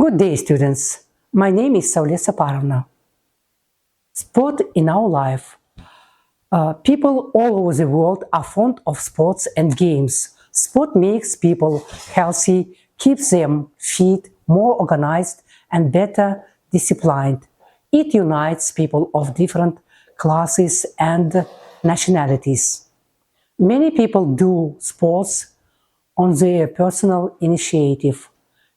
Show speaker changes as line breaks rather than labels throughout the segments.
Good day, students. My name is Saulia Saparovna. Sport in our life. People all over the world are fond of sports and games. Sport makes people healthy, keeps them fit, more organized, and better disciplined. It unites people of different classes and nationalities. Many people do sports on their personal initiative.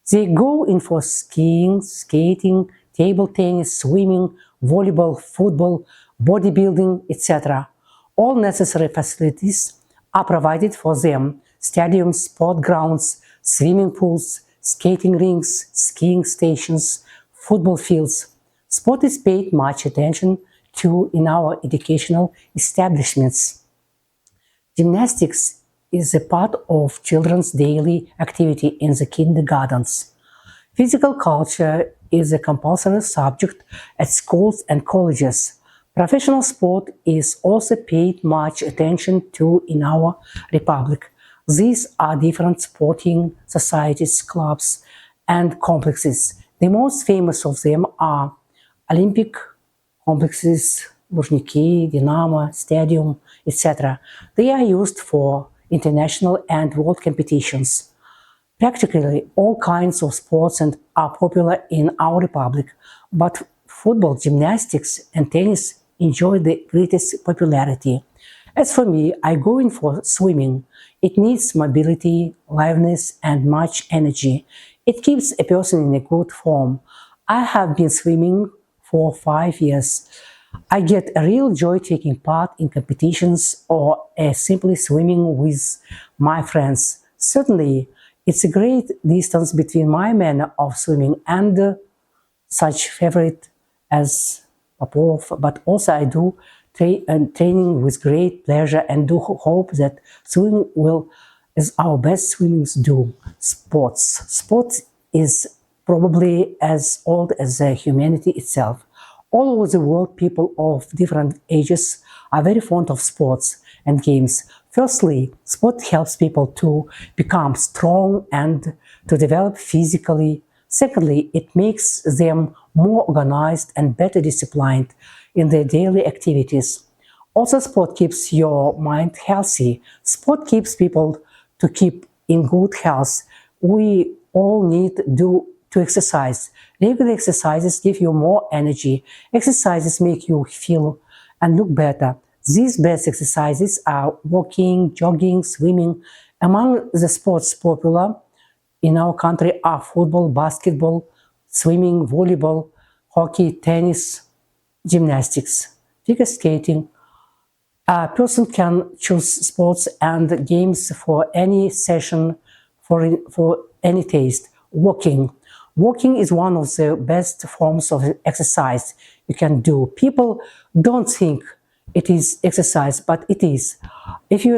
They go in for skiing, skating, table tennis, swimming, volleyball, football, bodybuilding, etc. All necessary facilities are provided for them: stadiums, sport grounds, swimming pools, skating rinks, skiing stations, football fields. Sport is paid much attention to in our educational establishments. Gymnastics is a part of children's daily activity in the kindergartens. Physical culture is a compulsory subject at schools and colleges. Professional sport is also paid much attention to in our republic. These are different sporting societies, clubs, and complexes. The most famous of them are Olympic complexes, Luzhniki, Dynamo, Stadium, etc. They are used for international and world competitions. Practically all kinds of sports are popular in our republic, but football, gymnastics, and tennis enjoy the greatest popularity. As for me, I go in for swimming. It needs mobility, liveliness, and much energy. It keeps a person in a good form. I have been swimming for 5 years. I get a real joy taking part in competitions or simply swimming with my friends. Certainly, it's a great distance between my manner of swimming and such favorite as Popov, but also I do training with great pleasure and do hope that swimming will, as our best swimmers do, sports. Sports is probably as old as humanity itself. All over the world, people of different ages are very fond of sports and games. Firstly, sport helps people to become strong and to develop physically. Secondly, it makes them more organized and better disciplined in their daily activities. Also, sport keeps your mind healthy. Sport keeps people to keep in good health. We all need to exercise. Regular exercises give you more energy. Exercises make you feel and look better. These best exercises are walking, jogging, swimming. Among the sports popular in our country are football, basketball, swimming, volleyball, hockey, tennis, gymnastics, figure skating. A person can choose sports and games for any session, for any taste. Walking. Walking is one of the best forms of exercise you can do. People don't think it is exercise, but it is. If you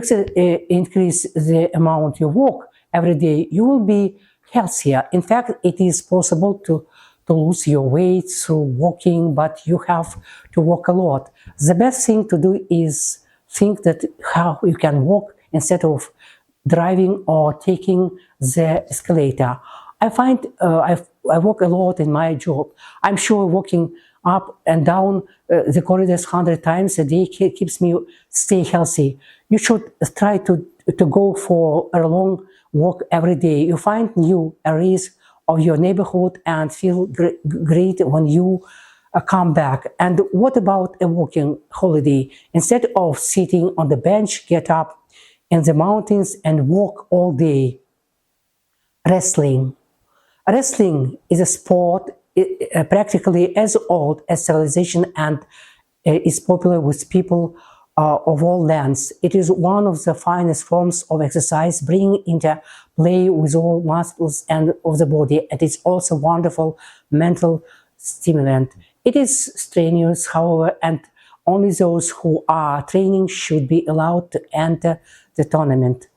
increase the amount you walk every day, you will be healthier. In fact, it is possible to lose your weight through walking, but you have to walk a lot. The best thing to do is think that how you can walk instead of driving or taking the escalator. I find I walk a lot in my job. I'm sure walking up and down the corridors 100 times a day keeps me stay healthy. You should try to go for a long walk every day. You find new areas of your neighborhood and feel great when you come back. And what about a walking holiday? Instead of sitting on the bench, get up in the mountains and walk all day. Wrestling. Wrestling is a sport practically as old as civilization and is popular with people of all lands. It is one of the finest forms of exercise, bringing into play with all muscles and of the body. And it's also wonderful mental stimulant. It is strenuous, however, and only those who are training should be allowed to enter the tournament.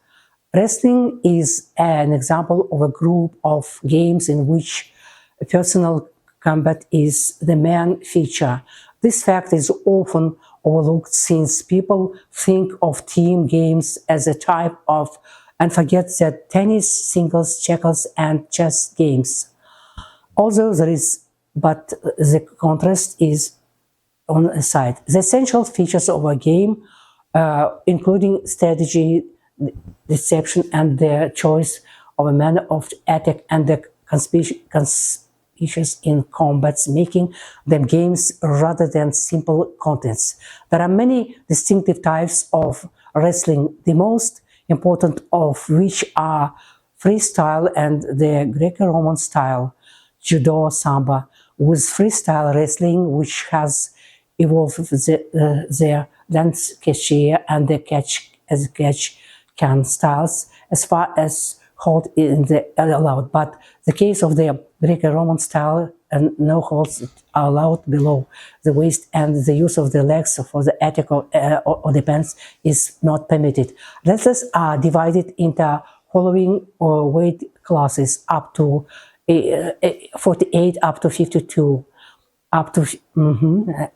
Wrestling is an example of a group of games in which personal combat is the main feature. This fact is often overlooked since people think of team games as a type of and forget that tennis, singles, checkers, and chess games Although there is, but the contrast is on the side. The essential features of a game, including strategy, deception, and the choice of a manner of attack and the conspicuous in combats, making them games rather than simple contents. There are many distinctive types of wrestling, the most important of which are freestyle and the Greco-Roman style, judo, samba, with freestyle wrestling, which has evolved their dance cachet and the catch can styles as far as hold in the allowed. But the case of the Greco-Roman style and no holds are allowed below the waist, and the use of the legs for the attack or the pants is not permitted. Wrestlers are divided into following weight classes up to 48 up to 52 up to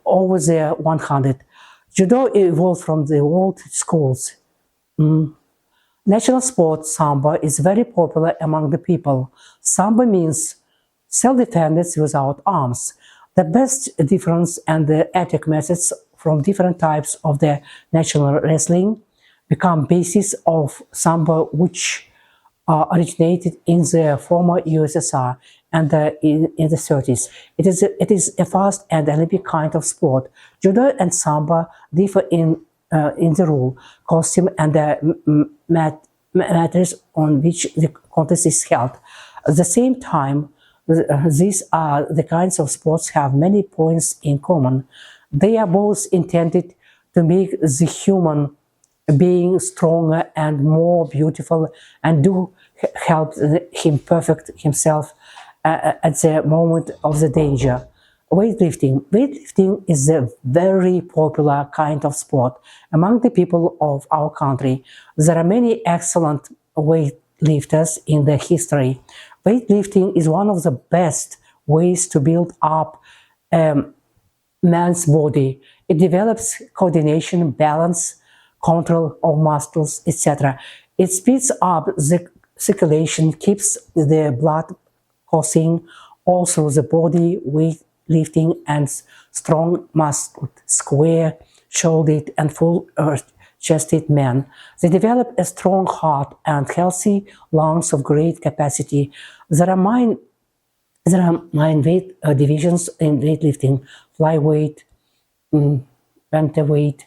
over the 100. Judo evolved from the old schools. National sport Samba is very popular among the people. Samba means self-defense without arms. The best difference and the attack methods from different types of the national wrestling become basis of Samba, which originated in the former USSR and in the 30s. It is a fast and Olympic kind of sport. Judo and Samba differ in the rule, costume, and the matters on which the contest is held. At the same time, these are the kinds of sports have many points in common. They are both intended to make the human being stronger and more beautiful, and do help him perfect himself at the moment of the danger. Weightlifting. Weightlifting is a very popular kind of sport among the people of our country. There are many excellent weightlifters in the history. Weightlifting is one of the best ways to build up man's body. It develops coordination, balance, control of muscles, etc. It speeds up the circulation, keeps the blood coursing all through the body. Weightlifting and strong muscled, square-shouldered and full-chested men. They develop a strong heart and healthy lungs of great capacity. There are main weight divisions in weightlifting: flyweight, bantamweight,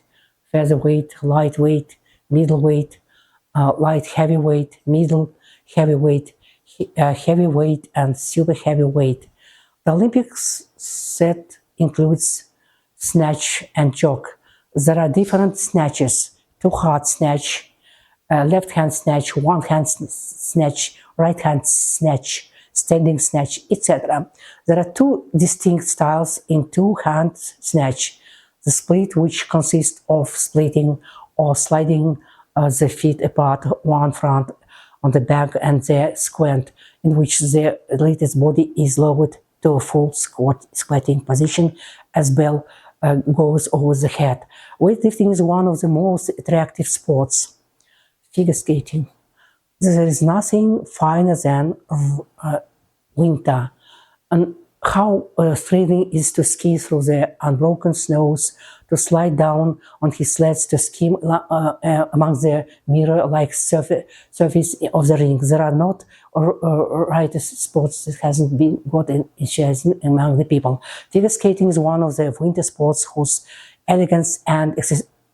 featherweight, lightweight, middleweight, light heavyweight, middle heavyweight, heavyweight, and super heavyweight. The Olympics set includes snatch and jerk. There are different snatches: two-hand snatch, left-hand snatch, one-hand snatch, right-hand snatch, standing snatch, etc. There are two distinct styles in two-hand snatch: the split, which consists of splitting or sliding the feet apart, one front on the back, and the squat, in which the athlete's body is lowered to a full squatting position as bell goes over the head. Weightlifting is one of the most attractive sports. Figure skating. There is nothing finer than winter, and how thrilling is to ski through the unbroken snows, to slide down on his sleds, to skim among the mirror-like surface of the ring. There are not sports that hasn't been got in shares among the people. Figure skating is one of the winter sports whose elegance and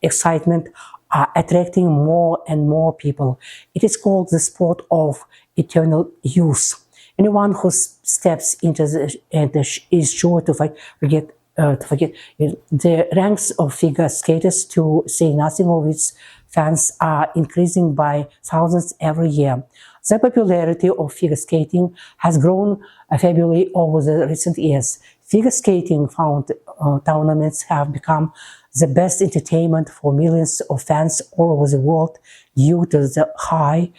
excitement are attracting more and more people. It is called the sport of eternal youth. Anyone who steps into is sure to forget the ranks of figure skaters, to say nothing of its fans, are increasing by thousands every year. The popularity of figure skating has grown fabulously over the recent years. Figure skating tournaments have become the best entertainment for millions of fans all over the world due to the high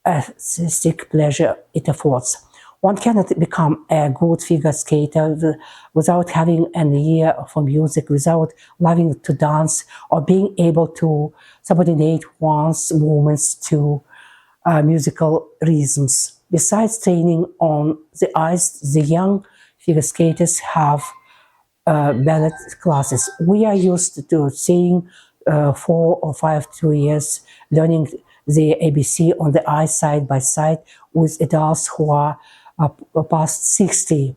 artistic pleasure it affords. One cannot become a good figure skater without having an ear for music, without loving to dance, or being able to subordinate one's movements to musical rhythms. Besides training on the ice, the young figure skaters have ballet classes. We are used to seeing 4 or 5 2 years learning the ABC on the ice side by side with adults who are past 60.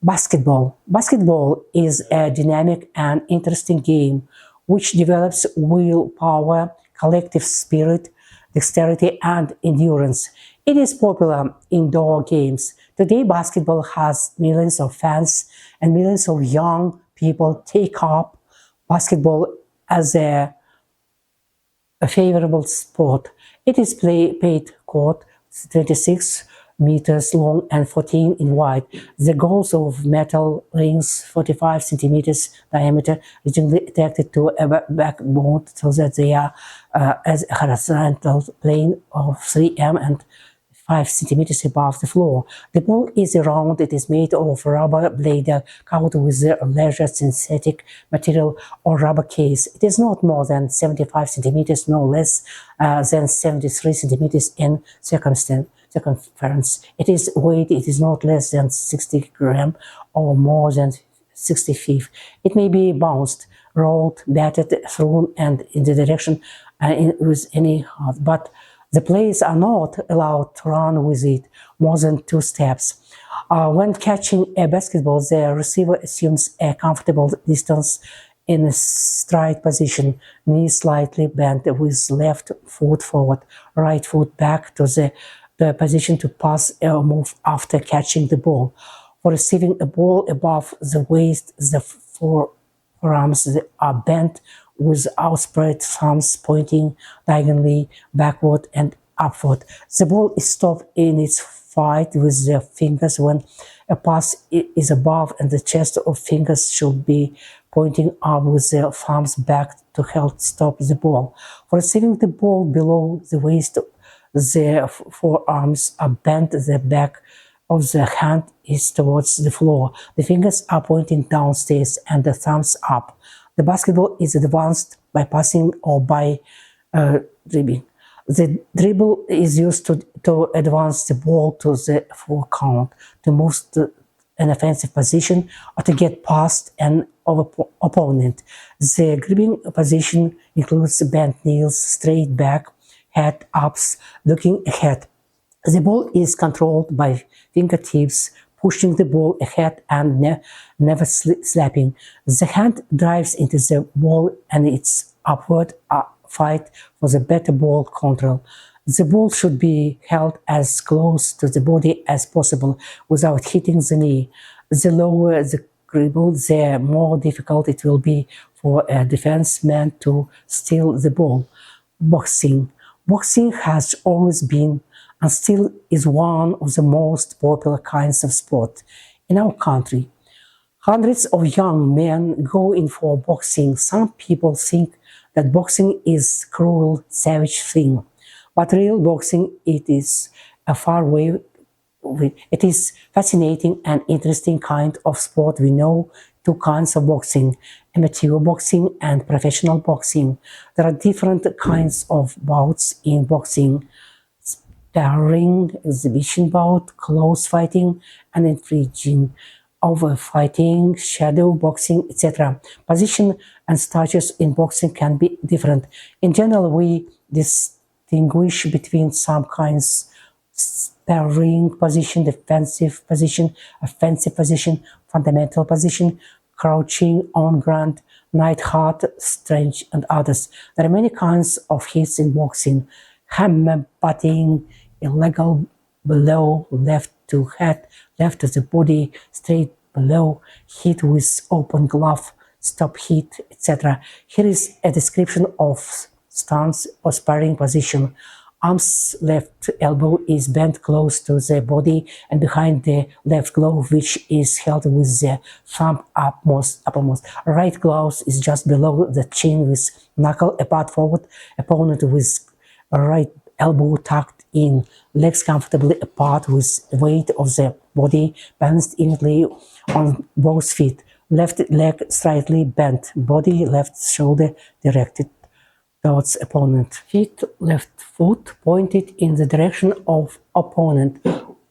Basketball. Basketball is a dynamic and interesting game which develops willpower, collective spirit, dexterity, and endurance. It is popular indoor games. Today, basketball has millions of fans and millions of young people take up basketball as a favorable sport. It is paid court 26 meters long and 14 in wide. The goals of metal rings 45 centimeters diameter, rigidly attached to a backbone so that they are as a horizontal plane of 3 m and 5 centimeters above the floor. The ball is round. It is made of rubber blade covered with a leather synthetic material or rubber case. It is not more than 75 centimeters, no less than 73 centimeters in circumference. It is weight. It is not less than 60 grams or more than 65. It may be bounced, rolled, batted, thrown, and in the direction with any heart, but the players are not allowed to run with it more than 2 steps. When catching a basketball, the receiver assumes a comfortable distance in a stride position, knees slightly bent with left foot forward, right foot back to the position to pass or move after catching the ball. For receiving a ball above the waist, the forearms are bent with outspread thumbs pointing diagonally backward and upward. The ball is stopped in its flight with the fingers when a pass is above, and the chest of fingers should be pointing up with the thumbs back to help stop the ball. For receiving the ball below the waist, the forearms are bent, the back of the hand is towards the floor. The fingers are pointing downstairs and the thumbs up. The basketball is advanced by passing or by dribbling. The dribble is used to advance the ball to the full count, to move to an offensive position, or to get past an opponent. The gripping position includes bent knees, straight back, head ups, looking ahead. The ball is controlled by fingertips, pushing the ball ahead and never slapping. The hand drives into the ball and its upward fight for the better ball control. The ball should be held as close to the body as possible without hitting the knee. The lower the dribble, the more difficult it will be for a defenseman to steal the ball. Boxing. Boxing has always been and still is one of the most popular kinds of sport in our country. Hundreds of young men go in for boxing. Some people think that boxing is a cruel, savage thing, but real boxing, it is a far way. It is fascinating and interesting kind of sport. We know 2 kinds of boxing: amateur boxing and professional boxing. There are different kinds of bouts in boxing: sparring, exhibition bout, close fighting, and infringing, over fighting, shadow boxing, etc. Position and status in boxing can be different. In general, we distinguish between some kinds: sparring position, defensive position, offensive position, fundamental position, crouching on ground, night hard, strange, and others. There are many kinds of hits in boxing: hammer butting, illegal below, left to head, left to the body, straight below, hit with open glove, stop hit, etc. Here is a description of stance or sparring position. Arm's left elbow is bent close to the body and behind the left glove, which is held with the thumb uppermost. Right glove is just below the chin with knuckle apart forward. Opponent with right elbow tucked in. Legs comfortably apart with weight of the body balanced evenly on both feet. Left leg slightly bent. Body left shoulder directed towards opponent. Feet, left foot pointed in the direction of opponent.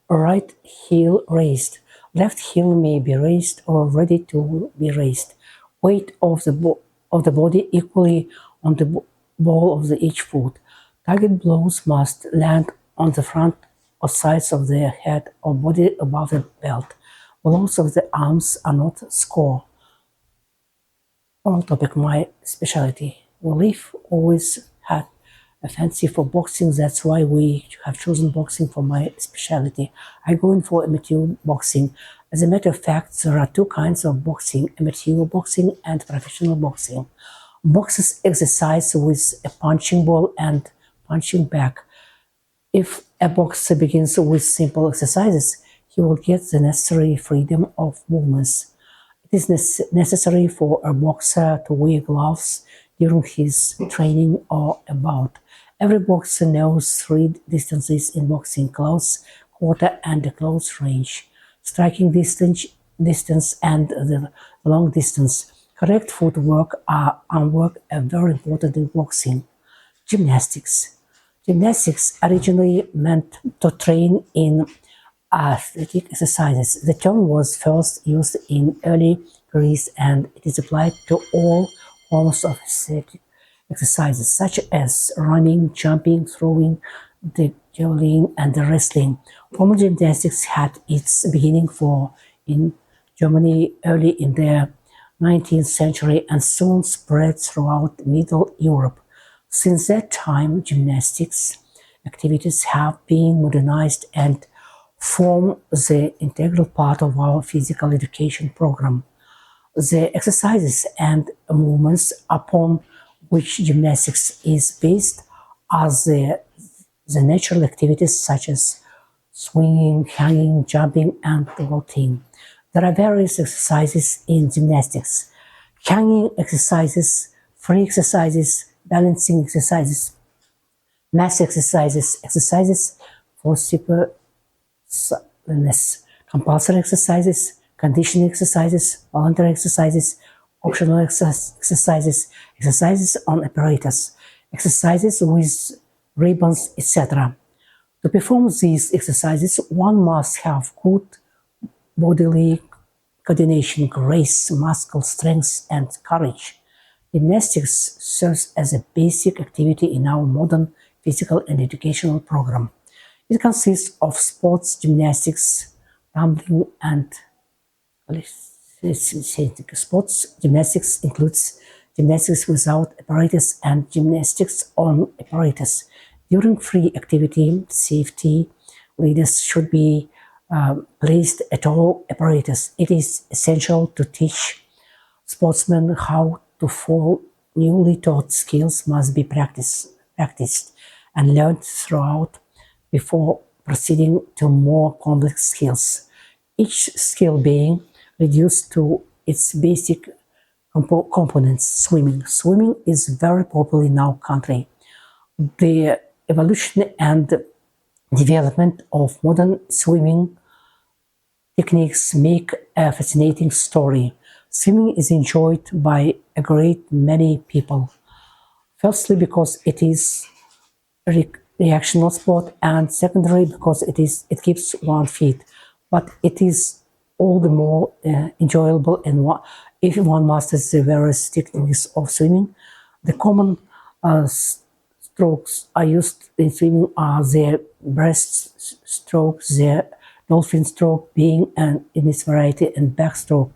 Right heel raised. Left heel may be raised or ready to be raised. Weight of the body equally on the ball of each foot. Target blows must land on the front or sides of the head or body above the belt. Blows of the arms are not score. On topic, my specialty. We've always had a fancy for boxing, that's why we have chosen boxing for my specialty. I go in for amateur boxing. As a matter of fact, there are two kinds of boxing, amateur boxing and professional boxing. Boxers exercise with a punching ball and punching bag. If a boxer begins with simple exercises, he will get the necessary freedom of movements. It is necessary for a boxer to wear gloves during his training or bout. Every boxer knows three distances in boxing: close, quarter, and the close range. Striking distance and the long distance. Correct footwork and work are very important in boxing. Gymnastics. Gymnastics originally meant to train in athletic exercises. The term was first used in early Greece and it is applied to all forms of athletic exercises such as running, jumping, throwing, the javelin, and the wrestling. Formal gymnastics had its beginning in Germany early in the 19th century and soon spread throughout Middle Europe. Since that time, gymnastics activities have been modernized and form the integral part of our physical education program. The exercises and movements upon which gymnastics is based are the natural activities such as swinging, hanging, jumping, and vaulting. There are various exercises in gymnastics: hanging exercises, free exercises, balancing exercises, mass exercises, exercises for superness, compulsory exercises, conditioning exercises, voluntary exercises, optional exercises, exercises on apparatus, exercises with ribbons, etc. To perform these exercises, one must have good bodily coordination, grace, muscle strength, and courage. Gymnastics serves as a basic activity in our modern physical and educational program. It consists of sports gymnastics, tumbling, and sports gymnastics includes gymnastics without apparatus and gymnastics on apparatus. During free activity, safety leaders should be placed at all apparatus. It is essential to teach sportsmen how to fall. Newly taught skills must be practiced and learned throughout before proceeding to more complex skills. Each skill being reduced to its basic components. Swimming. Swimming is very popular in our country. The evolution and development of modern swimming techniques make a fascinating story. Swimming is enjoyed by a great many people. Firstly, because it is a reactional sport, and secondly, because it keeps one fit. But it is all the more enjoyable and if one masters the various techniques of swimming. The common strokes are used in swimming are the breaststroke, the dolphin stroke being in its variety, and backstroke,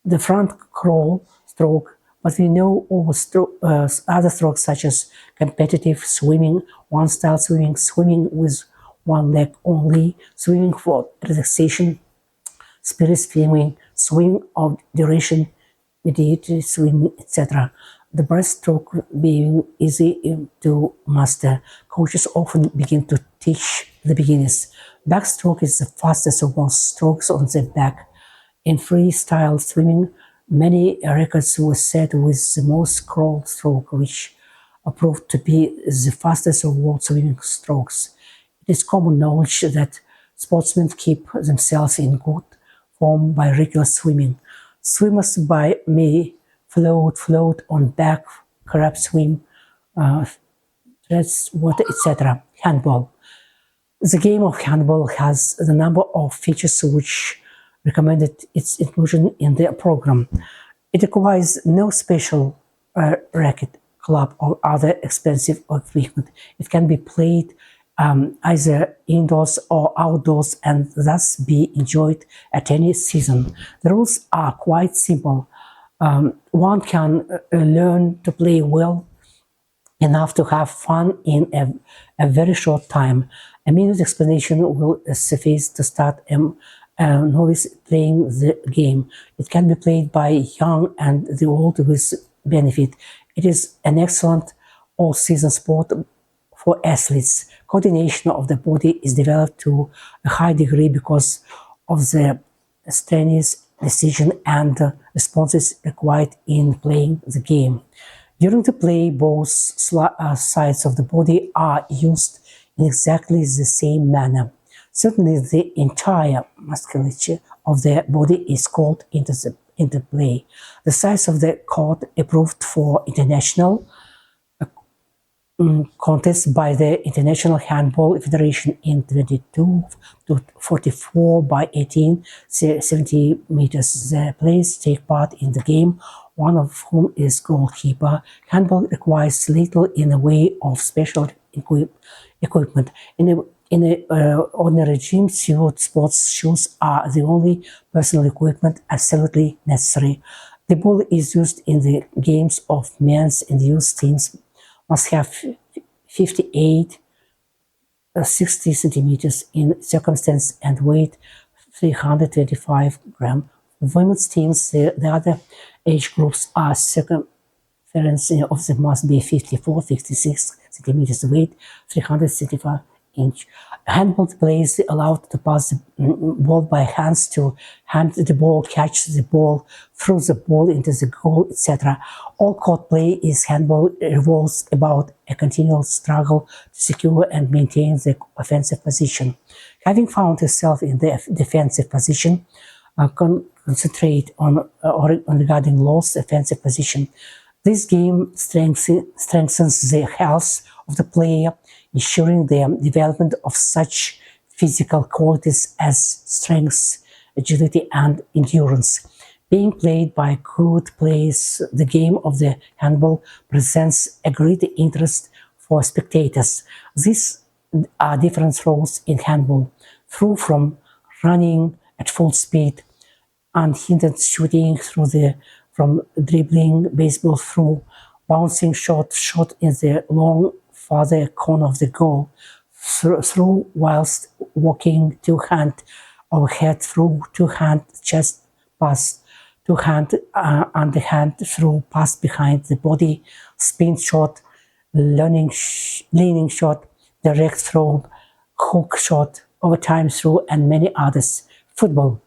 the front crawl stroke. But we know over other strokes such as competitive swimming, one-style swimming, swimming with one leg only, swimming for relaxation, spirit swimming, swimming of duration, mediated swimming, etc. The breaststroke being easy to master, coaches often begin to teach the beginners. Backstroke is the fastest of all strokes on the back. In freestyle swimming, many records were set with the most crawl stroke, which proved to be the fastest of all swimming strokes. It is common knowledge that sportsmen keep themselves in good form by regular swimming. Swimmers may float on back, crab swim, threads, water, etc. Handball. The game of handball has a number of features which recommended its inclusion in the program. It requires no special racket, club, or other expensive equipment. It can be played either indoors or outdoors and thus be enjoyed at any season. The rules are quite simple. One can learn to play well enough to have fun in a very short time. A minute explanation will suffice to start a novice playing the game. It can be played by young and the old with benefit. It is an excellent all-season sport for athletes. Coordination of the body is developed to a high degree because of the strenuous decision and responses required in playing the game. During the play, both sides of the body are used in exactly the same manner. Certainly, the entire musculature of the body is called into play. The size of the court approved for international contest by the International Handball Federation in 22 to 44 by 18, 70 meters. The players take part in the game, one of whom is goalkeeper. Handball requires little in the way of special equipment. In a ordinary gym, sports shoes are the only personal equipment absolutely necessary. The ball is used in the games of men's and youth teams must have 58, 60 centimeters in circumference and weight 325 grams. Women's teams, the other age groups are circumference of them must be 54, 56 centimeters weight, 365 inch. Handball players allowed to pass the ball by hands to hand the ball, catch the ball, throw the ball into the goal, etc. All court play is handball revolves about a continual struggle to secure and maintain the offensive position. Having found yourself in the defensive position, concentrate on regarding lost offensive position. This game strengthens the health of the player, ensuring the development of such physical qualities as strength, agility, and endurance. Being played by good players, the game of the handball presents a great interest for spectators. These are different roles in handball, through from running at full speed, unhindered shooting from dribbling, baseball through, bouncing shot in the long farther corner of the goal, through whilst walking, two-hand overhead through, two-hand chest pass, two-hand underhand through, pass behind the body, spin shot, leaning shot, direct throw, hook shot, overtime through, and many others. Football.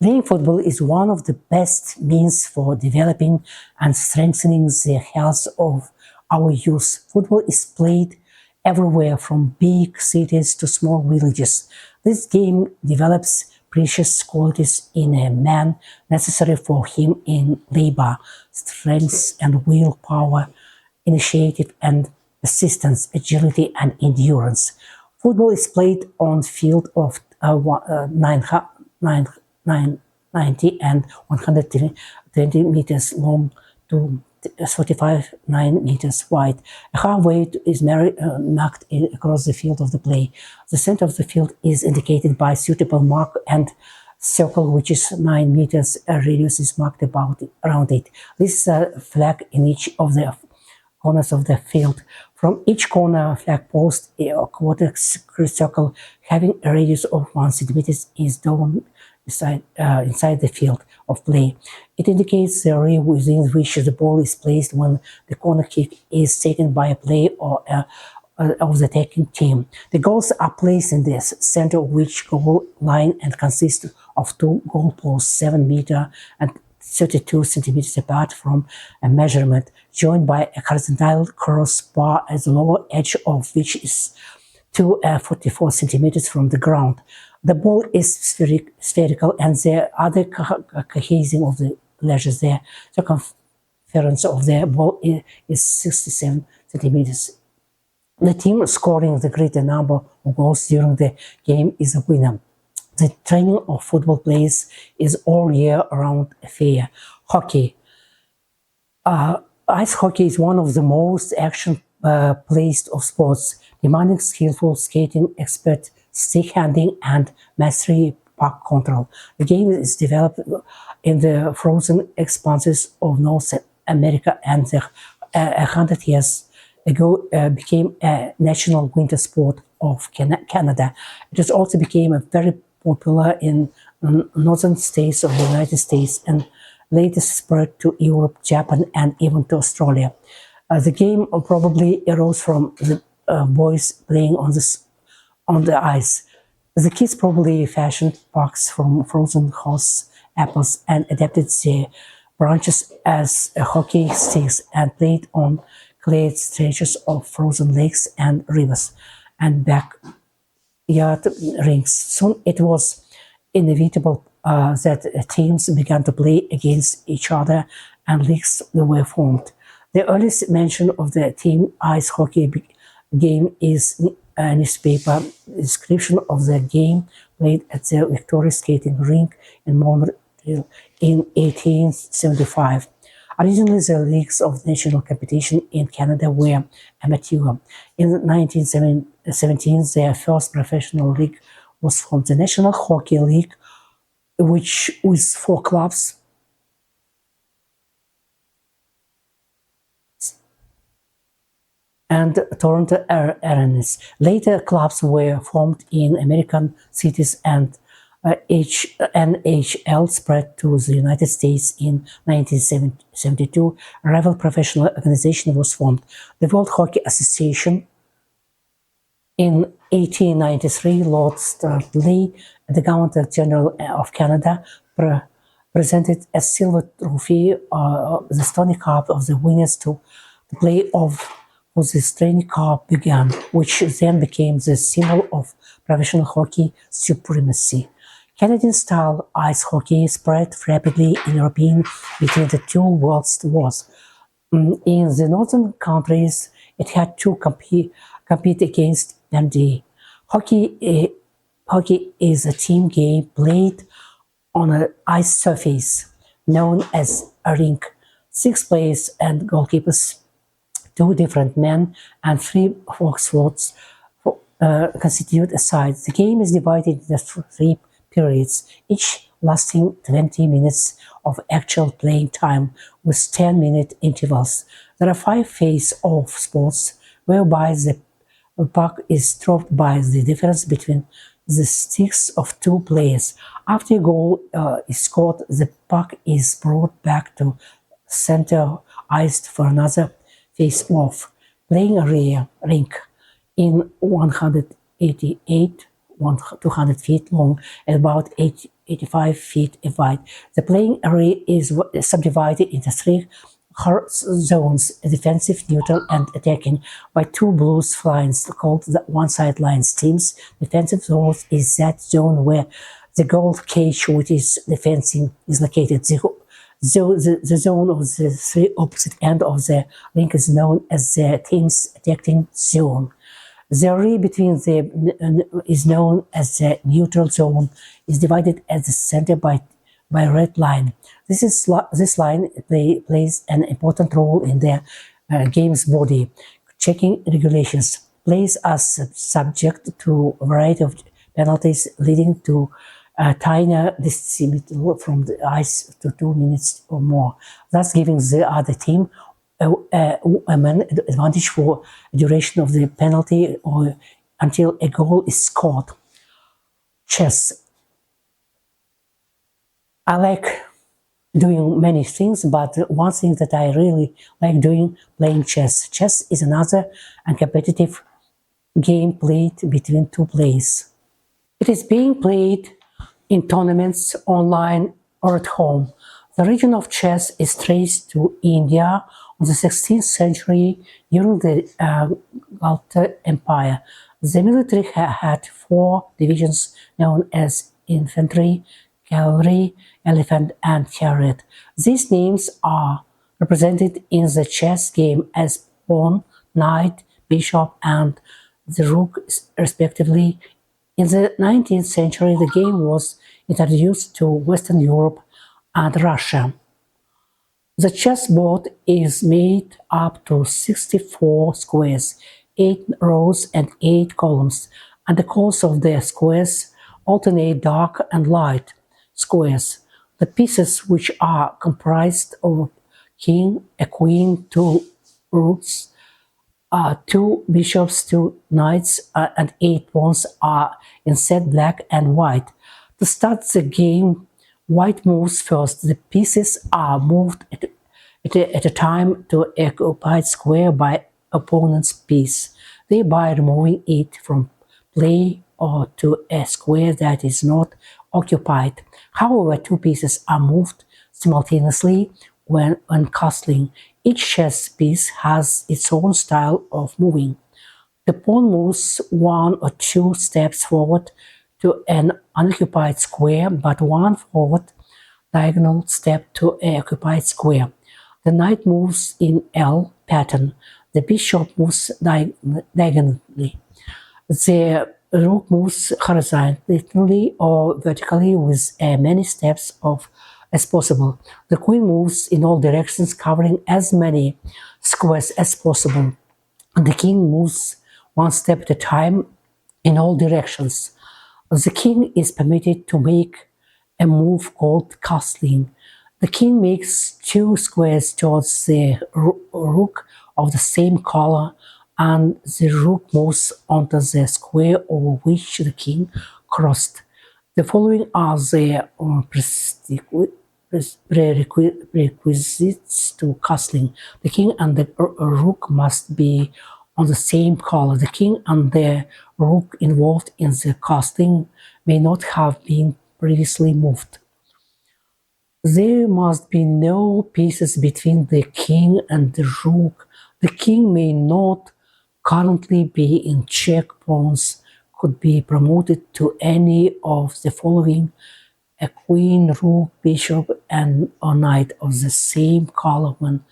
Playing football is one of the best means for developing and strengthening the health of our youth. Football is played everywhere from big cities to small villages. This game develops precious qualities in a man necessary for him in labor, strength and willpower, initiative and persistence, agility and endurance. Football is played on field of 90 and 120 meters long to 45 meters wide. A halfway is marked across the field of the play. The center of the field is indicated by a suitable mark and circle which is 9 meters radius is marked around it. This is a flag in each of the corners of the field. From each corner flag post, a quarter circle having a radius of 1 centimeter is drawn inside the field of play. It indicates the area within which the ball is placed when the corner kick is taken by a player or of the attacking team. The goals are placed in the center of which goal line and consist of two goal posts 7 meters and 32 centimeters apart from a measurement, joined by a horizontal crossbar at the lower edge of which is 44 centimeters from the ground. The ball is spherical and the other cohesion of the ledges, the circumference of the ball is 67 centimeters. The team scoring the greater number of goals during the game is a winner. The training of football players is all year round affair. Hockey. Ice hockey is one of the most action-placed of sports, demanding skillful skating, expert stick handling, and mastery puck control. The game is developed in the frozen expanses of North America and 100 years ago became a national winter sport of Canada. It has also became a very popular in northern states of the United States and later spread to Europe, Japan, and even to Australia. The game probably arose from the boys playing on the ice. The kids probably fashioned pucks from frozen horse apples and adapted their branches as hockey sticks and played on cleared stretches of frozen lakes and rivers and backyard rinks. Soon it was inevitable that teams began to play against each other and leagues were formed. The earliest mention of the team ice hockey game is a newspaper description of the game played at the Victoria Skating Rink in Montreal in 1875. Originally, the leagues of national competition in Canada were amateur. In 1917, their first professional league was formed, the National Hockey League, which with 4 clubs and Toronto Arenas. Later, clubs were formed in American cities and NHL spread to the United States in 1972. A rival professional organization was formed, the World Hockey Association. In 1893, Lord Sturtley, the Governor General of Canada, presented a silver trophy, the Stanley Cup of the winners to the play-off for the Stanley Cup began, which then became the symbol of professional hockey supremacy. Canadian-style ice hockey spread rapidly in European between the two world wars. In the northern countries, it had to compete against MD. Hockey is a team game played on an ice surface known as a rink. 6 players and goalkeepers, 2 different men, and 3 forwards constitute a side. The game is divided into 3 periods, each lasting 20 minutes of actual playing time with 10-minute intervals. There are 5 face-off sports whereby the puck is dropped by the difference between the sticks of 2 players. After a goal is scored, the puck is brought back to center ice for another face-off. Playing area rink in 200 feet long and about 85 feet wide. The playing area is subdivided into 3 zones: defensive, neutral, and attacking, by 2 blue lines called the one-side lines. Teams' defensive zone is that zone where the goal cage, which is defending, is located. The zone of the 3 opposite ends of the rink is known as the team's attacking zone. The area between is known as the neutral zone, is divided at the center by a red line. This line plays an important role in the game's body. Checking regulations. Players are subject to a variety of penalties leading to a tiny dismissal from the ice to 2 minutes or more, thus giving the other team a advantage for duration of the penalty or until a goal is scored. Chess. I like doing many things, but one thing that I really like doing, playing chess. Chess is another and competitive game played between 2 players. It is being played in tournaments, online, or at home. The origin of chess is traced to India in the 16th century during the Gupta Empire. The military had 4 divisions known as infantry, cavalry, elephant, and chariot. These names are represented in the chess game as pawn, knight, bishop, and the rook, respectively. In the 19th century, the game was introduced to Western Europe and Russia. The chessboard is made up to 64 squares, 8 rows and 8 columns, and the colors of the squares alternate dark and light squares. The pieces, which are comprised of a king, a queen, 2 rooks, 2 bishops, 2 knights, and 8 pawns, are inset black and white. To start the game, white moves first. The pieces are moved at a time to an occupied square by opponent's piece, thereby removing it from play or to a square that is not occupied. However, 2 pieces are moved simultaneously when castling. Each chess piece has its own style of moving. The pawn moves 1 or 2 steps forward to an unoccupied square, but 1 forward diagonal step to an occupied square. The knight moves in L pattern. The bishop moves diagonally. The rook moves horizontally or vertically with as many steps as possible. The queen moves in all directions, covering as many squares as possible. The king moves 1 step at a time in all directions. The king is permitted to make a move called castling. The king makes 2 squares towards the rook of the same color, and the rook moves onto the square over which the king crossed. The following are the prerequisites to castling. The king and the rook must be on the same color. The king and the rook involved in the castling may not have been previously moved. There must be no pieces between the king and the rook. The king may not currently be in check. Pawns could be promoted to any of the following: a queen, rook, bishop, and a knight of the same color when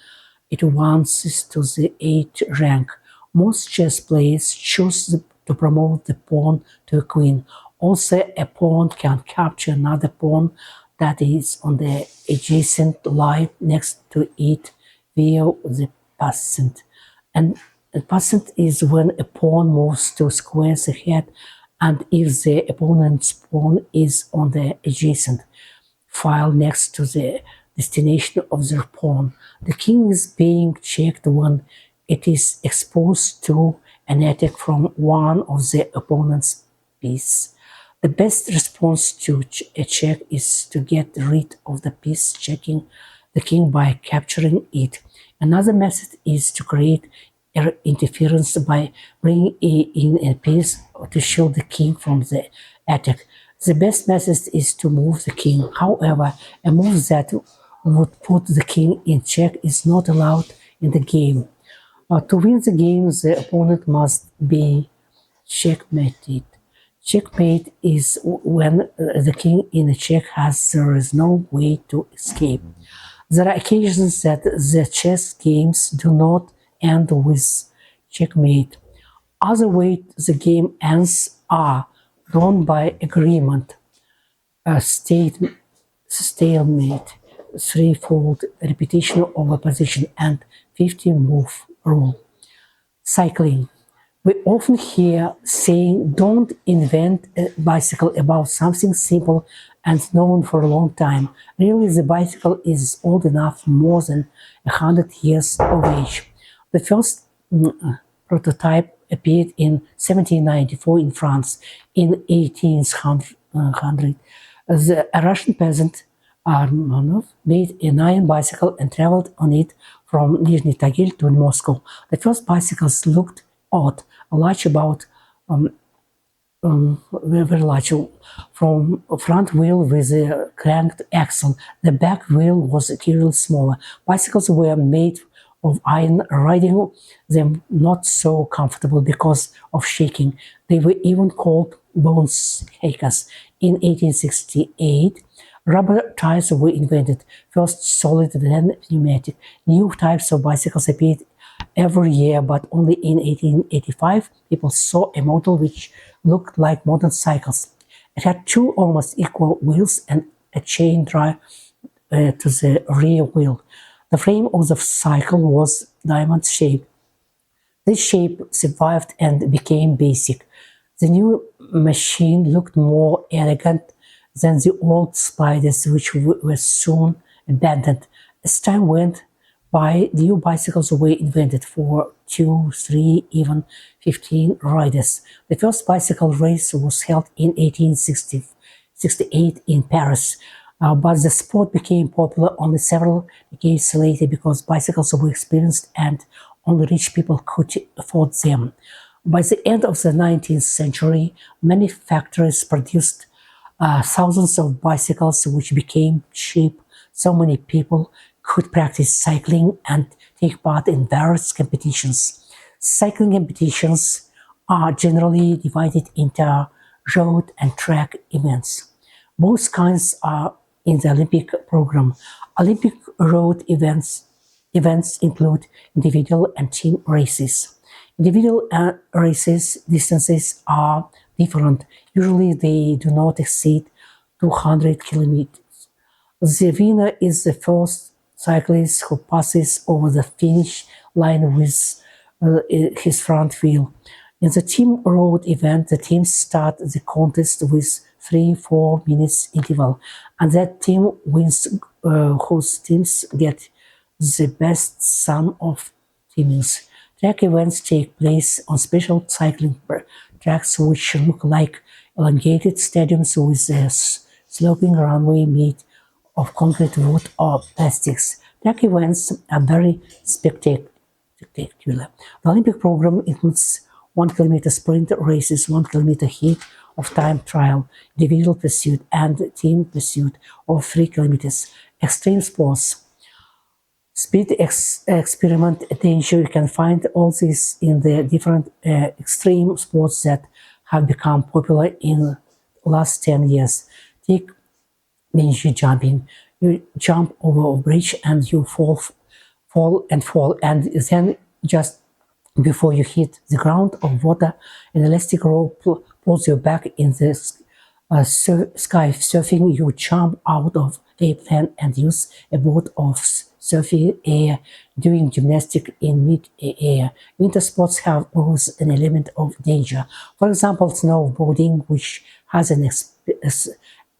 it advances to the 8th rank. Most chess players choose to promote the pawn to a queen. Also, a pawn can capture another pawn that is on the adjacent line next to it via the passant. And a passant is when a pawn moves 2 squares ahead, and if the opponent's pawn is on the adjacent file next to the destination of their pawn. The king is being checked when it is exposed to an attack from one of the opponent's pieces. The best response to a check is to get rid of the piece checking the king by capturing it. Another method is to create interference by bringing in a piece to shield the king from the attack. The best method is to move the king. However, a move that would put the king in check is not allowed in the game. To win the game, the opponent must be checkmated. Checkmate is when the king in a check has there is no way to escape. There are occasions that the chess games do not end with checkmate. Other ways the game ends are drawn by agreement, a stalemate, threefold repetition of a position, and 50-move rule. Cycling. We often hear saying, don't invent a bicycle about something simple and known for a long time. Really, the bicycle is old enough, more than 100 years of age. The first prototype appeared in 1794 in France. In 1800, a Russian peasant, Armanov, made an iron bicycle and traveled on it from Nizhny Tagil to Moscow. The first bicycles looked odd, large about very large, from front wheel with a cranked axle. The back wheel was clearly smaller. Bicycles were made of iron, riding them not so comfortable because of shaking. They were even called bone shakers. In 1868, rubber tires were invented, first solid, then pneumatic. New types of bicycles appeared every year, but only in 1885 people saw a model which looked like modern cycles. It had two almost equal wheels and a chain drive to the rear wheel. The frame of the cycle was diamond shaped. This shape survived and became basic. The new machine looked more elegant than the old spiders, which were soon abandoned. As time went by, new bicycles were invented for 2, 3, even 15 riders. The first bicycle race was held in 1868 in Paris, but the sport became popular only several decades later because bicycles were experienced and only rich people could afford them. By the end of the 19th century, many factories produced thousands of bicycles which became cheap. So many people could practice cycling and take part in various competitions. Cycling competitions are generally divided into road and track events. Both kinds are in the Olympic program. Olympic road events include individual and team races. Individual races distances are different. Usually they do not exceed 200 kilometers. The winner is the first cyclist who passes over the finish line with his front wheel. In the team road event, the teams start the contest with 3-4 minutes interval, and that team wins whose teams get the best sum of teamings. Track events take place on special cycling tracks which look like elongated stadiums with a sloping runway made of concrete, wood, or plastics. Track events are very spectacular. The Olympic program includes 1 kilometer sprint races, 1 kilometer heat of time trial, individual pursuit, and team pursuit of 3 kilometers. Extreme sports, speed experiment, danger. You can find all this in the different extreme sports that have become popular in the last 10 years. Take bungee jumping. You jump over a bridge and you fall, and then just before you hit the ground of water, an elastic rope pulls you back in the sky. Surfing, you jump out of a plane and use a board of surfing air, doing gymnastics in mid-air. Winter sports have always an element of danger. For example, snowboarding, which has an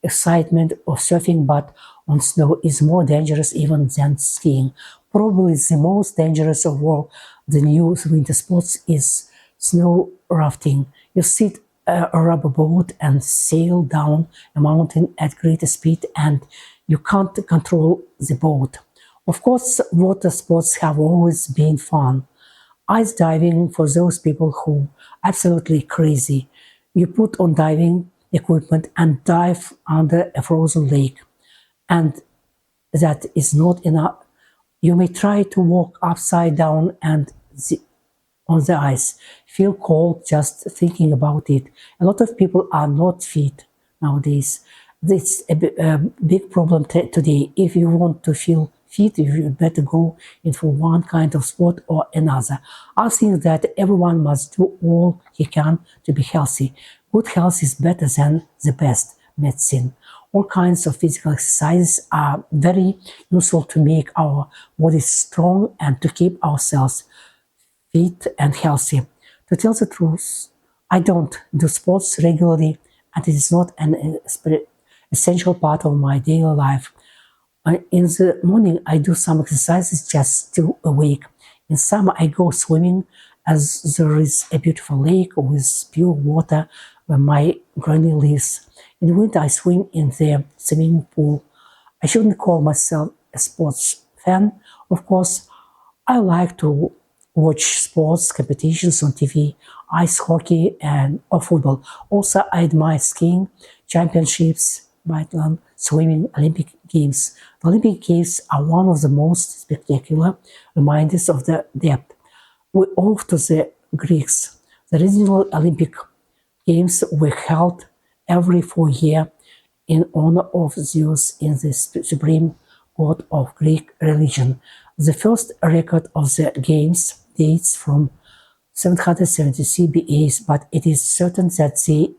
excitement of surfing, but on snow is more dangerous even than skiing. Probably the most dangerous of all the new winter sports is snow rafting. You sit a rubber boat and sail down a mountain at great speed, and you can't control the boat. Of course, water sports have always been fun. Ice diving for those people who are absolutely crazy. You put on diving equipment and dive under a frozen lake, and that is not enough. You may try to walk upside down and on the ice. Feel cold just thinking about it. A lot of people are not fit nowadays. It's a big problem today. If you want to feel fit, you better go in for one kind of sport or another. I think that everyone must do all he can to be healthy. Good health is better than the best medicine. All kinds of physical exercises are very useful to make our bodies strong and to keep ourselves fit and healthy. To tell the truth, I don't do sports regularly, and it is not an essential part of my daily life. In the morning, I do some exercises just to awake. In summer, I go swimming as there is a beautiful lake with pure water where my granny lives. In winter, I swim in the swimming pool. I shouldn't call myself a sports fan. Of course, I like to watch sports competitions on TV, ice hockey or football. Also, I admire skiing, championships, biathlon, swimming, Olympic Games. The Olympic Games are one of the most spectacular reminders of the depth. We owe to the Greeks. The original Olympic Games were held every 4 years in honor of Zeus in the supreme god of Greek religion. The first record of the games dates from 773 BA, but it is certain that they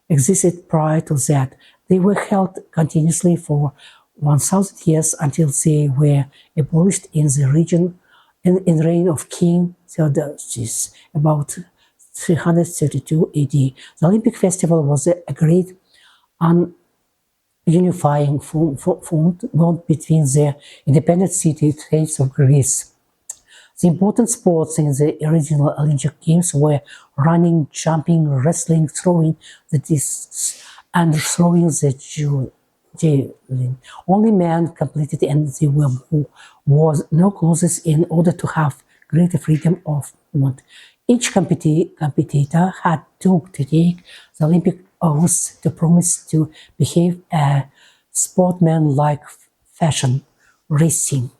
existed prior to that. They were held continuously for 1,000 years until they were abolished in the region in the reign of King Theodosius, about 332 AD. The Olympic festival was a great unifying bond between the independent city-states of Greece. The important sports in the original Olympic Games were running, jumping, wrestling, throwing the discs, and throwing the javelin. Only men completed, and there was no clauses in order to have greater freedom of movement. Each competitor had to take the Olympic oath to promise to behave a sportsman-like fashion, racing.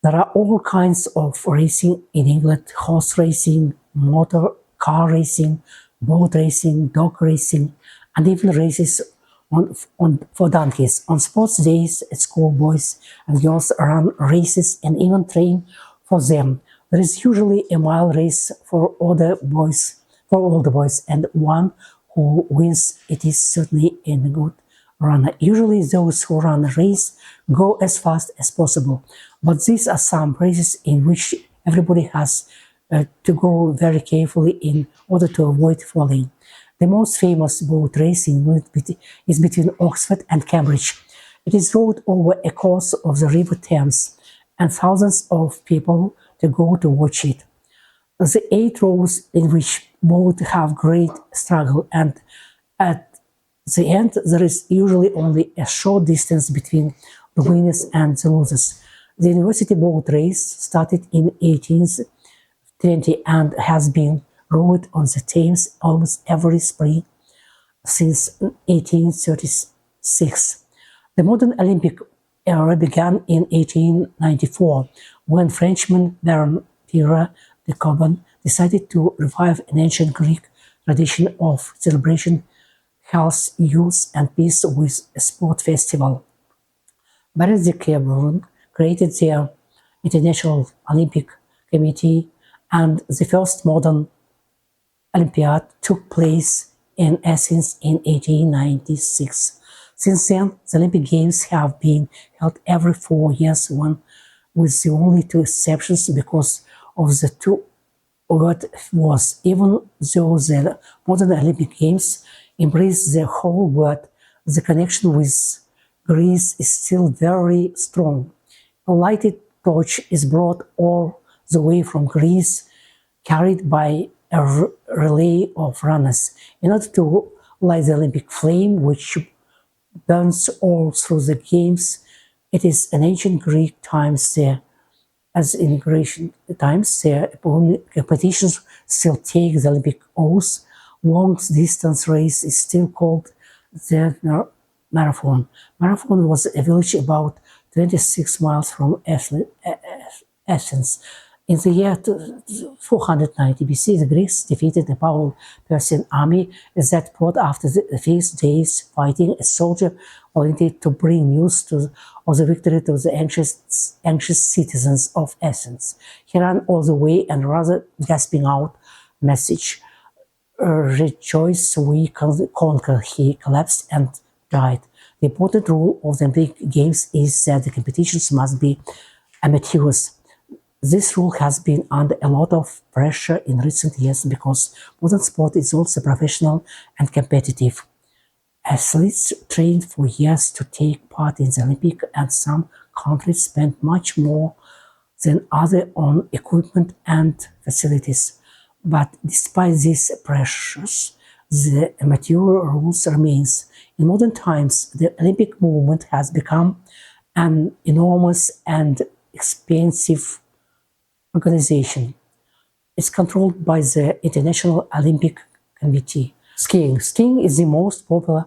There are all kinds of racing in England: horse racing, motor car racing, boat racing, dog racing, and even races for donkeys. On sports days, schoolboys and girls run races and even train for them. There is usually a mile race for all the boys, and one who wins it is certainly a good runner. Usually those who run a race go as fast as possible, but these are some races in which everybody has to go very carefully in order to avoid falling. The most famous boat race in England is between Oxford and Cambridge. It is rowed over a course of the River Thames, and thousands of people to go to watch it. The 8 rows in which both have great struggle, and at the end there is usually only a short distance between the winners and the losers. The university boat race started in 1820 and has been rowed on the Thames almost every spring since 1836. The modern Olympic era began in 1894 when Frenchman Baron Pierre de Coubertin decided to revive an ancient Greek tradition of celebration health, youth, and peace with a sport festival. Baron de Coubertin created the International Olympic Committee, and the first modern Olympiad took place in Athens in 1896. Since then, the Olympic Games have been held every 4 years, one with the only 2 exceptions because of the two Earth wars. Even though the modern Olympic Games embrace the whole world, the connection with Greece is still very strong. A lighted torch is brought all the way from Greece, carried by a relay of runners, in order to light the Olympic flame, which burns all through the games. It is in ancient Greek times there, as in Grecian times, their competitions still take the Olympic oath. Long distance race is still called the marathon. Marathon was a village about 26 miles from Athens. In the year 490 BC, the Greeks defeated the powerful Persian army at that port. After the first day's fighting, a soldier volunteered to bring news of the victory to the anxious citizens of Athens. He ran all the way and, rather gasping out message, "Rejoice, we conquer," he collapsed and died. The important rule of the Olympic Games is that the competitions must be amateurs. This rule has been under a lot of pressure in recent years because modern sport is also professional and competitive. Athletes train for years to take part in the Olympics, and some countries spend much more than others on equipment and facilities. But despite these pressures, the amateur rules remains. In modern times, the Olympic movement has become an enormous and expensive organization. It's controlled by the International Olympic Committee. Skiing. Skiing is the most popular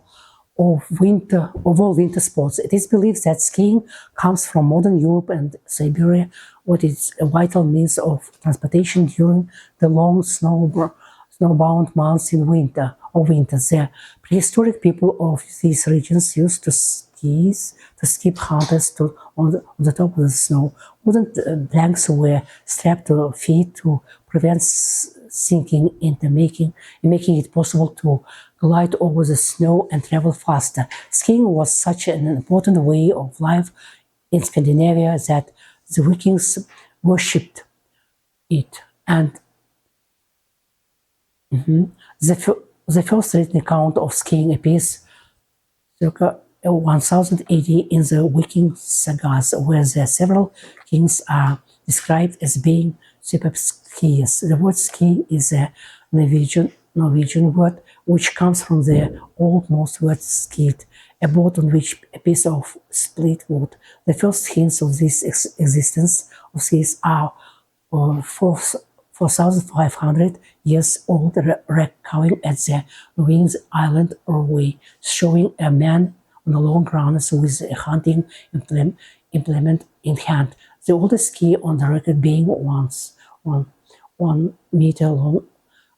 of all winter sports. It is believed that skiing comes from modern Europe and Siberia, what is a vital means of transportation during the long snowbound months in winter. The prehistoric people of these regions used to skis to skip hunters on the top of the snow. Wooden planks were strapped to feet to prevent sinking into making it possible to glide over the snow and travel faster. Skiing was such an important way of life in Scandinavia that the Vikings worshipped it. And the first written account of skiing appears circa 1000 AD in the Viking sagas, where the several kings are described as being superb skiers. The word ski is a Norwegian word which comes from the Old Norse word skid, a boat on which a piece of split wood. The first hints of this existence of skis are 4,500 years old wreck carving at the Norwegian island Norway, showing a man on a long grounds with a hunting implement in hand. The oldest ski on the record being 1 meter long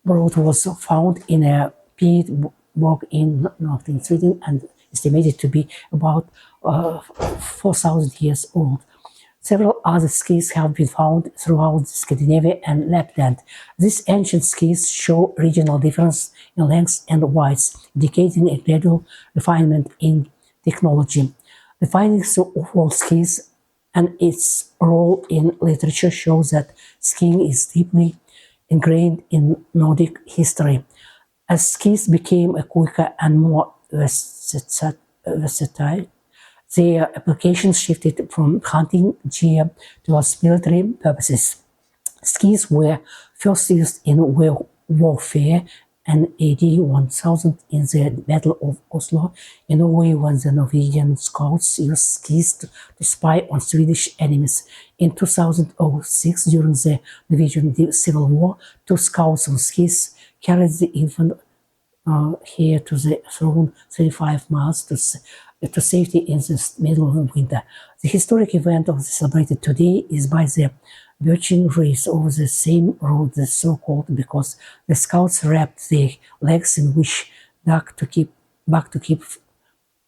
boat was found in a peat bog in northern Sweden and estimated to be about 4,000 years old. Several other skis have been found throughout Scandinavia and Lapland. These ancient skis show regional difference in lengths and widths, indicating a gradual refinement in technology. The findings of all skis and its role in literature shows that skiing is deeply ingrained in Nordic history. As skis became a quicker and more versatile, their applications shifted from hunting gear towards military purposes. Skis were first used in warfare and AD 1000 in the Battle of Oslo in Norway when the Norwegian scouts used skis to spy on Swedish enemies. In 2006, during the Norwegian Civil War, 2 scouts on skis carried the infant heir to the throne 35 miles to safety in the middle of winter. The historic event of celebrated today is by the birching race over the same road, the so-called, because the scouts wrapped their legs in wish duck to keep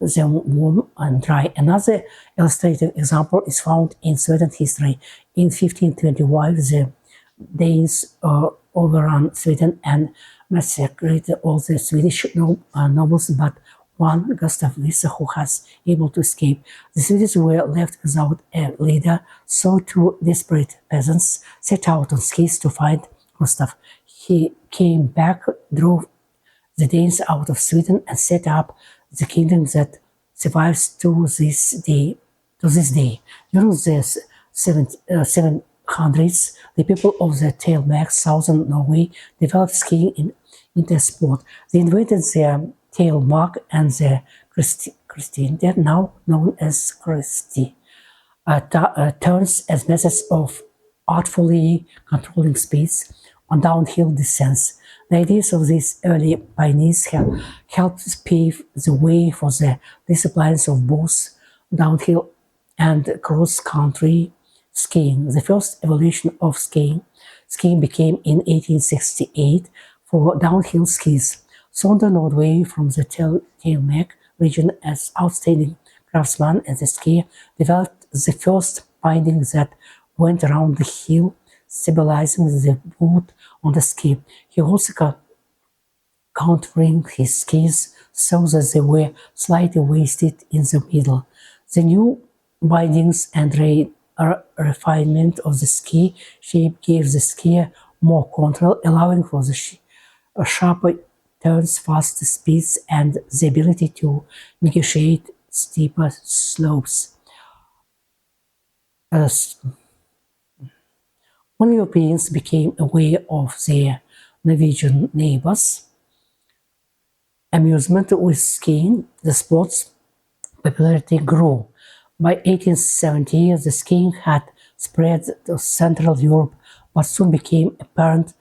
them warm and dry. Another illustrative example is found in Sweden history. In 1521, the Danes overran Sweden and massacred all the Swedish nobles but one, Gustav Vasa, who was able to escape. The Swedes were left without a leader, so 2 desperate peasants set out on skis to find Gustav. He came back, drove the Danes out of Sweden, and set up the kingdom that survives to this day. During the 700s, the people of the Telemark, southern Norway, developed skiing into a sport. They invented the Telemark and the Christian, now known as Christie, turns as methods of artfully controlling speeds on downhill descents. The ideas of these early pioneers helped pave the way for the disciplines of both downhill and cross-country skiing. The first evolution of skiing became in 1868 for downhill skis. Sander Nordway from the Telemark region, as outstanding craftsman and the skier, developed the first binding that went around the hill, stabilizing the boot on the ski. He also contouring his skis so that they were slightly wasted in the middle. The new bindings and refinement of the ski shape gave the skier more control, allowing for the sharper turns, faster speeds, and the ability to negotiate steeper slopes. When Europeans became aware of their Norwegian neighbors' amusement with skiing, the sport's popularity grew. By 1870, the skiing had spread to Central Europe, but soon became apparent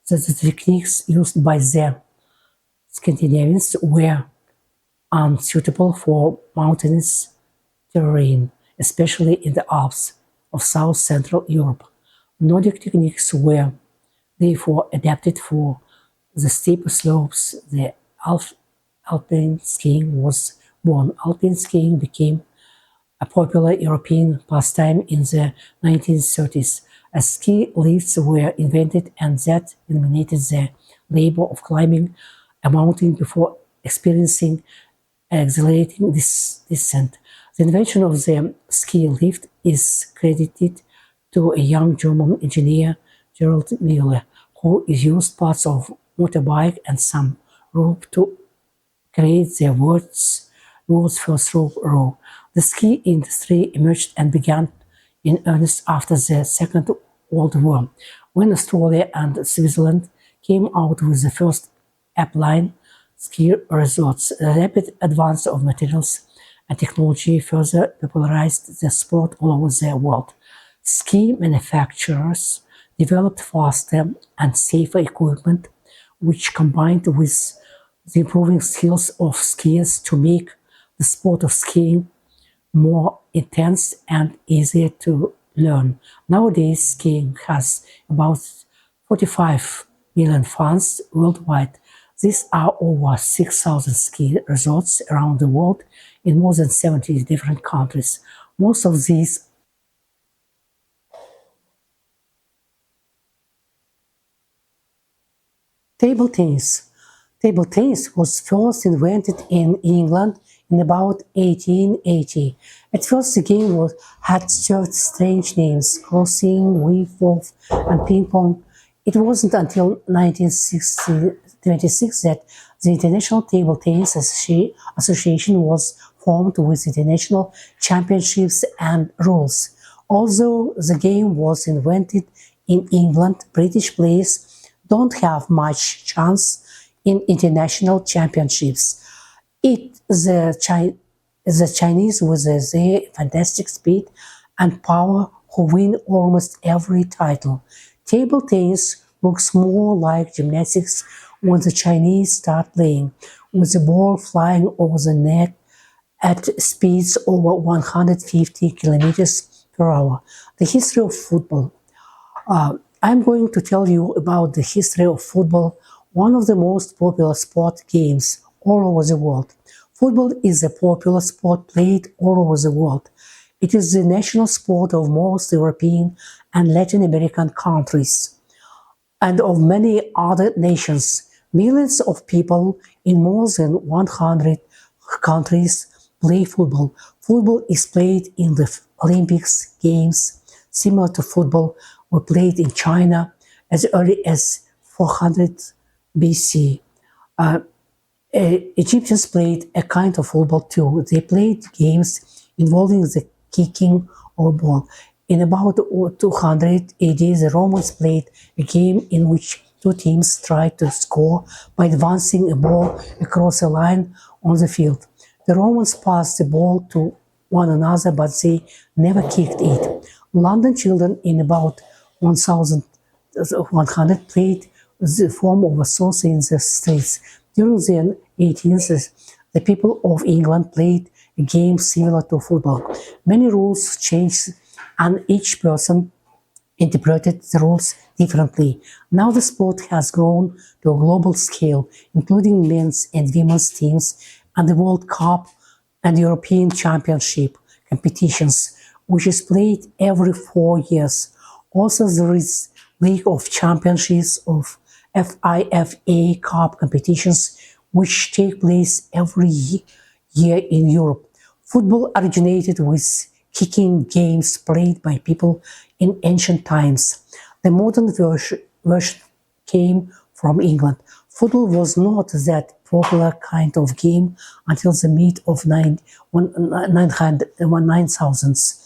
that the techniques used by the Scandinavians were unsuitable for mountainous terrain, especially in the Alps of South-Central Europe. Nordic techniques were therefore adapted for the steeper slopes. The alpine skiing was born. Alpine skiing became a popular European pastime in the 1930s, as ski lifts were invented and that eliminated the labor of climbing a mountain before experiencing an exhilarating descent. The invention of the ski lift is credited to a young German engineer, Gerald Mueller, who used parts of motorbike and some rope to create the world's first rope row. The ski industry emerged and began in earnest after the Second World War, when Australia and Switzerland came out with the first alpine ski resorts. The rapid advance of materials and technology further popularized the sport all over the world. Ski manufacturers developed faster and safer equipment, which combined with the improving skills of skiers to make the sport of skiing more intense and easier to learn. Nowadays, skiing has about 45 million fans worldwide. These are over 6,000 ski resorts around the world in more than 70 different countries. Most of these table tennis. Table tennis was first invented in England in about 1880. At first, the game had served strange names: crossing, weave-off, and ping-pong. It wasn't until 1926 that the International Table Tennis Association was formed with international championships and rules. Although the game was invented in England, British players don't have much chance in international championships. The Chinese with their fantastic speed and power who win almost every title. Table tennis looks more like gymnastics when the Chinese start playing, with the ball flying over the net at speeds over 150 kilometers per hour. The history of football. I'm going to tell you about the history of football, one of the most popular sport games all over the world. Football is a popular sport played all over the world. It is the national sport of most European and Latin American countries and of many other nations. Millions of people in more than 100 countries play football. Football is played in the Olympics Games, similar to football were played in China as early as 400 BC. Egyptians played a kind of football too. They played games involving the kicking of a ball. In about 200 AD, the Romans played a game in which two teams tried to score by advancing a ball across a line on the field. The Romans passed the ball to one another, but they never kicked it. London children in about 1100 played the form of a saucer in the streets. During the 18th, the people of England played a game similar to football. Many rules changed and each person interpreted the rules differently. Now the sport has grown to a global scale, including men's and women's teams and the World Cup and European Championship competitions, which is played every 4 years. Also, there is League of Championships of FIFA Cup competitions, which take place every year in Europe. Football originated with kicking games played by people in ancient times. The modern version came from England. Football was not that popular kind of game until the mid of 19,000s.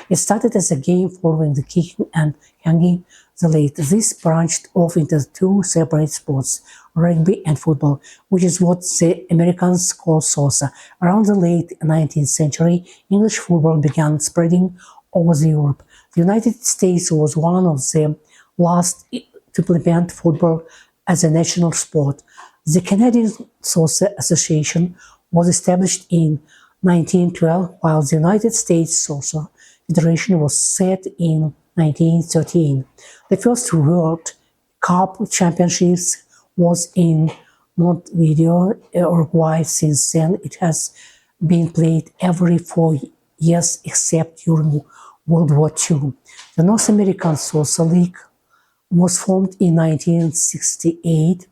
It started as a game following the kicking and hanging the leg. This branched off into two separate sports, rugby and football, which is what the Americans call saucer. Around the late 19th century, English football began spreading over Europe. The United States was one of the last to implement football as a national sport. The Canadian Saucer Association was established in 1912, while the United States Saucer Federation was set in 1913. The first World Cup Championships was in Montevideo, Uruguay. Since then, it has been played every 4 years except during World War II. The North American Salsa League was formed in 1968,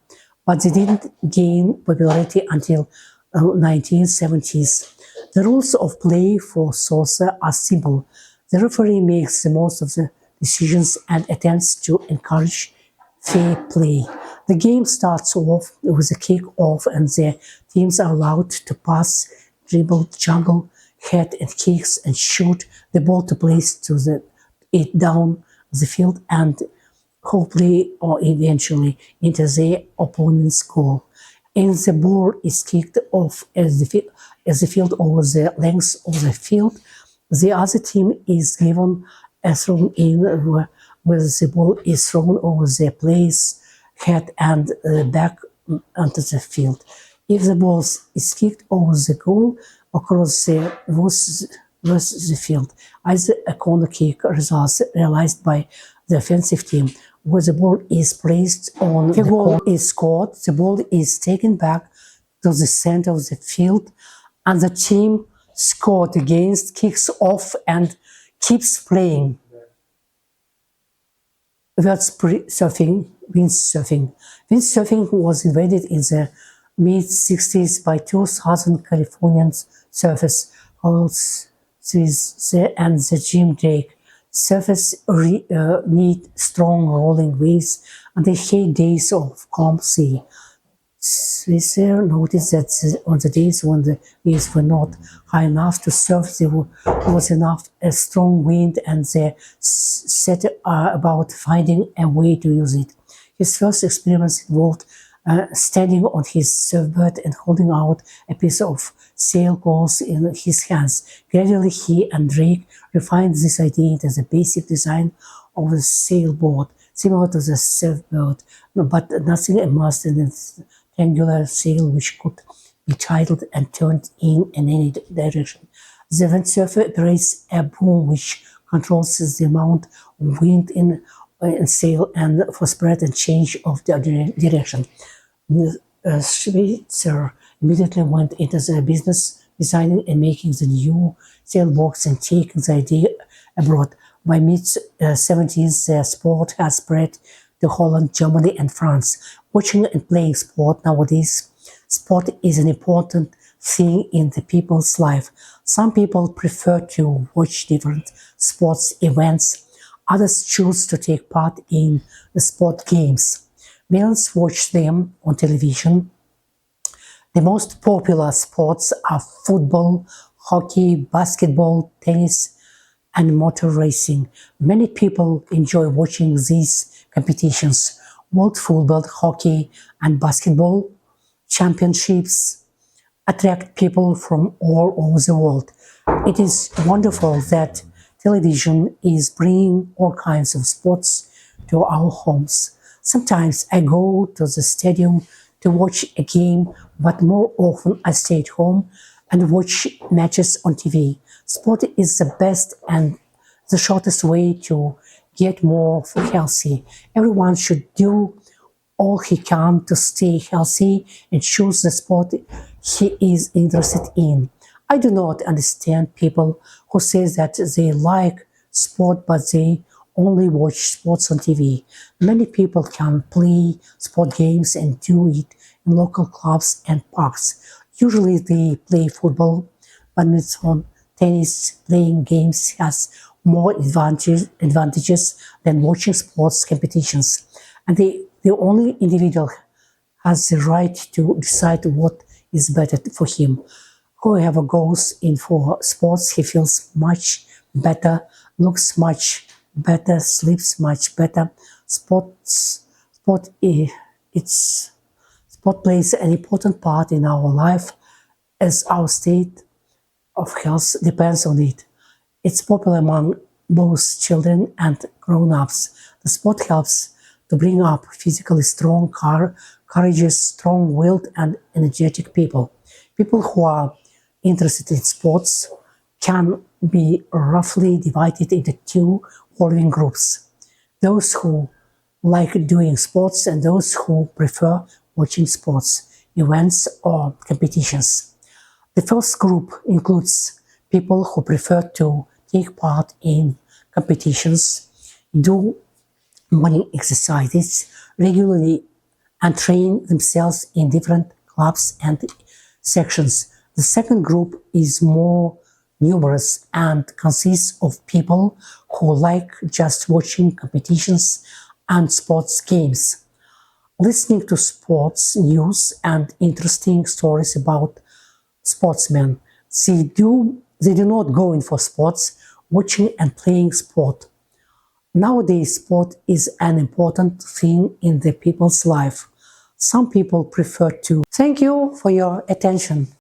but they didn't gain popularity until 1970s. The rules of play for salsa are simple. The referee makes the most of the decisions and attempts to encourage fair play. The game starts off with a kick-off and the teams are allowed to pass, dribble, juggle, head and kicks and shoot the ball to place it down the field and hopefully or eventually into the opponent's goal. And the ball is kicked off as the field over the length of the field. The other team is given a throw in where the ball is thrown over the player's head and back onto the field. If the ball is kicked over the goal across the field, either a corner kick results realized by the offensive team, where the ball is placed on the goal is scored, the ball is taken back to the center of the field, and the team scored against kicks off and keeps playing. That's surfing, windsurfing. Windsurfing was invented in the mid-60s by 2,000 Californian surfers, and the Jim Drake. Surfers need strong rolling waves and they hate days of calm sea. Switzer noticed that on the days when the waves were not high enough to surf, there was enough a strong wind and they set about finding a way to use it. His first experiments involved standing on his surfboard and holding out a piece of sail cloth in his hands. Gradually, he and Drake refined this idea into the basic design of a sailboat, similar to the surfboat, but nothing immersed in a rectangular sail which could be titled and turned in any direction. The windsurfer operates a boom which controls the amount of wind in sail and for spread and change of the direction. Switzer immediately went into the business designing and making the new sailboats and taking the idea abroad. By mid-70s, the sport has spread to Holland, Germany, and France. Watching and playing sport nowadays, sport is an important thing in the people's life. Some people prefer to watch different sports events. Others choose to take part in the sport games. Millions watch them on television. The most popular sports are football, hockey, basketball, tennis, and motor racing. Many people enjoy watching these competitions. World football, hockey, and basketball championships attract people from all over the world. It is wonderful that television is bringing all kinds of sports to our homes. Sometimes I go to the stadium to watch a game, but more often I stay at home and watch matches on TV. Sport is the best and the shortest way to get more healthy. Everyone should do all he can to stay healthy and choose the sport he is interested in. I do not understand people who say that they like sport but they only watch sports on TV. Many people can play sport games and do it in local clubs and parks. Usually they play football, badminton, tennis. Playing games has more advantages than watching sports competitions. And the only individual has the right to decide what is better for him. Whoever goes in for sports, he feels much better, looks much better, sleeps much better. Sport plays an important part in our life as our state of health depends on it. It's popular among both children and grown-ups. The sport helps to bring up physically strong, courageous, strong-willed and energetic people. People who are interested in sports can be roughly divided into two following groups: those who like doing sports and those who prefer watching sports. events or competitions. The first group includes people who prefer to take part in competitions, do morning exercises regularly, and train themselves in different clubs and sections. The second group is more numerous and consists of people who like just watching competitions and sports games, listening to sports news and interesting stories about sportsmen. They do not go in for sports, watching and playing sport. Nowadays, sport is an important thing in the people's life. Some people prefer to. Thank you for your attention.